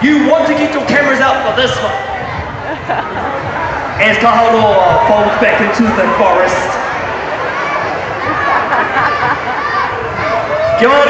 You want to get your cameras out for this one. As Kaharoa folds back into the forest. Kia ora!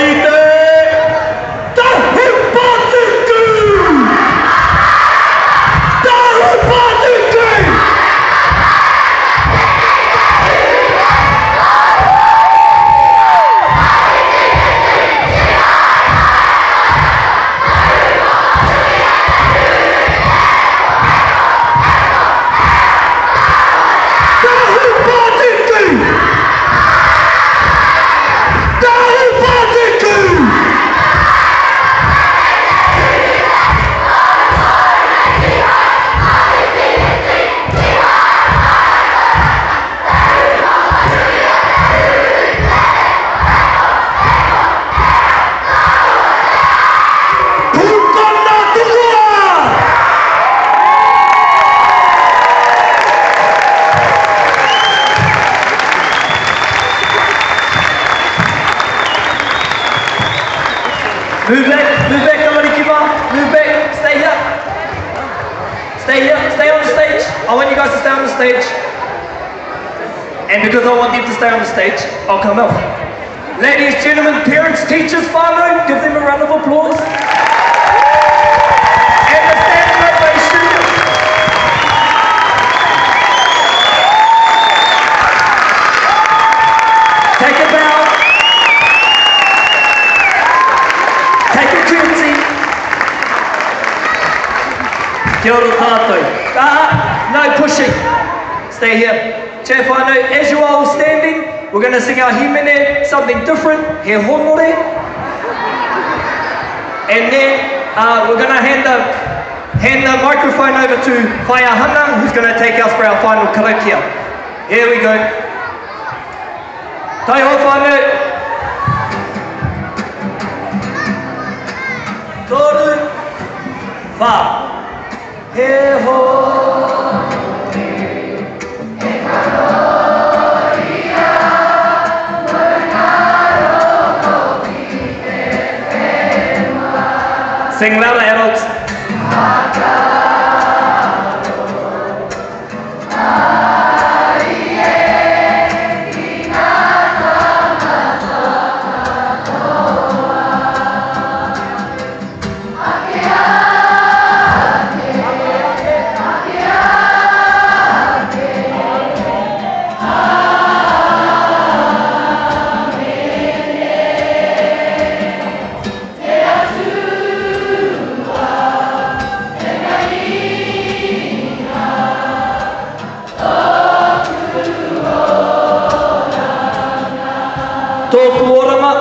Move back, nobody keep on. Move back, stay here. Stay here, stay on the stage. I want you guys to stay on the stage. And because I want them to stay on the stage, I'll come out. Ladies, gentlemen, parents, teachers, whānau, give them a round of applause. And the standing ovation. Take a bow. Kia ora tātou. No pushing. Stay here. Te whānau, as you are all standing, we're going to sing our himene, something different, he honore. And then we're going to hand the microphone over to Whaia Hana, who's going to take us for our final karakia. Here we go. Tai ho whānau. Toru. Wha. He ho he karoia mangaro ki te whenua. Sing louder, adults. Haka Tōku orama,